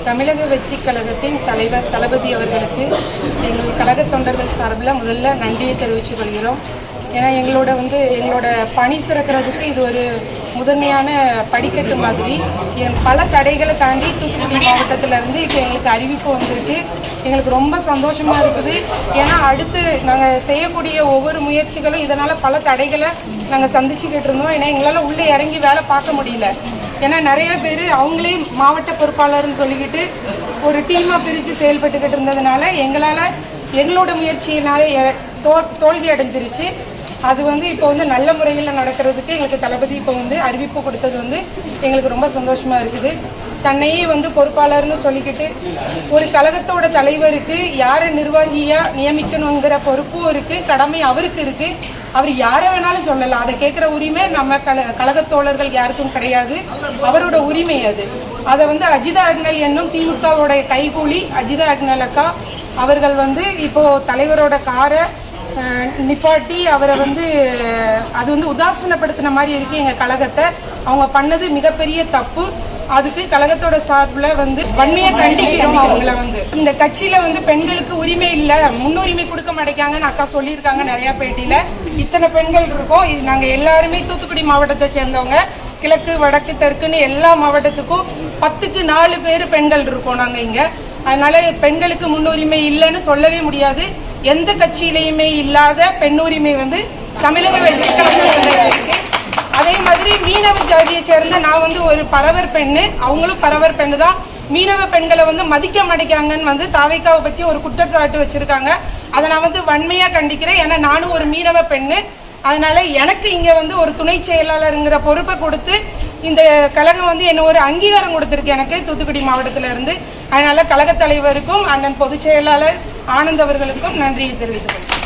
தமிழக வெற்றி கழகத்தின் தலைவர் தளபதி அவர்களுக்கு எங்கள் கழக தொண்டர்கள் சார்பில் முதல்ல நன்றியை தெரிவித்துக் கொள்கிறோம். ஏன்னா எங்களோட பணி சிறக்கிறதுக்கு இது ஒரு முதன்மையான படிக்கட்டு மாதிரி. பல தடைகளை தாண்டி தூத்துக்குடி மாவட்டத்திலேருந்து இப்போ எங்களுக்கு அறிவிப்பு வந்திருக்கு. எங்களுக்கு ரொம்ப சந்தோஷமா இருக்குது. ஏன்னா அடுத்து நாங்கள் செய்யக்கூடிய ஒவ்வொரு முயற்சிகளும் இதனால் பல தடைகளை நாங்கள் சந்திச்சுக்கிட்டு இருந்தோம். ஏன்னா எங்களால் உள்ளே இறங்கி வேலை பார்க்க முடியல. ஏன்னா நிறைய பேர் அவங்களே மாவட்ட பொறுப்பாளர்னு சொல்லிக்கிட்டு ஒரு டீமாக பிரித்து செயல்பட்டுக்கிட்டு இருந்ததுனால எங்களோட முயற்சியினாலே தோல்வி அடைஞ்சிருச்சு. அது இப்போ நல்ல முறையில் நடக்கிறதுக்கு எங்களுக்கு தளபதி இப்போ அறிவிப்பு கொடுத்தது எங்களுக்கு ரொம்ப சந்தோஷமா இருக்குது. தன்னையே பொறுப்பாளர்னு சொல்லிக்கிட்டு ஒரு கழகத்தோட தலைவருக்கு யாரை நிர்வாகியா நியமிக்கணுங்கிற பொறுப்பும் இருக்கு, கடமை அவருக்கு இருக்கு. அவர் யாரை வேணாலும் சொல்லலாம். அதை கேட்கிற உரிமை நம்ம கழகத்தோழர்கள் யாருக்கும் கிடையாது. அவரோட உரிமை அது. அதை அஜிதா அக்னல் என்னும் திமுகவோட கைகூலி அஜிதா அக்னல் அக்கா அவர்கள் இப்போ தலைவரோட காரை நிப்பாட்டி அவரை அது உதாசீனப்படுத்தின மாதிரி இருக்கு எங்க கழகத்தை. அவங்க பண்ணது மிகப்பெரிய தப்பு. அதுக்கு கழகத்தோட சார்பில் வன்மையை கண்டிக்கிறோம். அவங்கள இந்த கட்சியில பெண்களுக்கு உரிமை இல்ல, முன்னுரிமை கொடுக்க மாட்டேங்காங்கன்னு அக்கா சொல்லியிருக்காங்க நிறைய பேட்டியில. இத்தனை பெண்கள் இருக்கோம். நாங்க எல்லாருமே தூத்துக்குடி மாவட்டத்தை சேர்ந்தவங்க. கிழக்கு வடக்கு தெற்குன்னு எல்லா மாவட்டத்துக்கும் 10க்கு 4 பேர் பெண்கள் இருக்கோம் நாங்க இங்க. அதனால பெண்களுக்கு முன்னுரிமை இல்லைன்னு சொல்லவே முடியாது. எந்த கட்சியிலையுமே இல்லாத பெண்ணுரிமை தமிழக வெற்றி கழகத்தில் இருக்கு. அதே மாதிரி மீனவ ஜாதியை சேர்ந்த நான் ஒரு பரவர் பெண்ணு, அவங்களும் பரவர் பெண்ணு தான். மீனவ பெண்களை மதிக்க மாட்டேங்காங்கன்னு தாவேக்காவை பத்தி ஒரு குற்றச்சாட்டு வச்சிருக்காங்க. அதை நான் வன்மையா கண்டிக்கிறேன். ஏன்னா நானும் ஒரு மீனவ பெண்ணு. அதனால எனக்கு இங்க ஒரு துணை செயலாளருங்கிற பொறுப்பை கொடுத்து இந்த கழகம் என்ன ஒரு அங்கீகாரம் கொடுத்திருக்கு எனக்கு தூத்துக்குடி மாவட்டத்தில இருந்து. அதனால கழக தலைவருக்கும் அண்ணன் பொதுச் செயலாளர் ஆனந்த் அவர்களுக்கும் நன்றியை தெரிவித்துக் கொள்கிறேன்.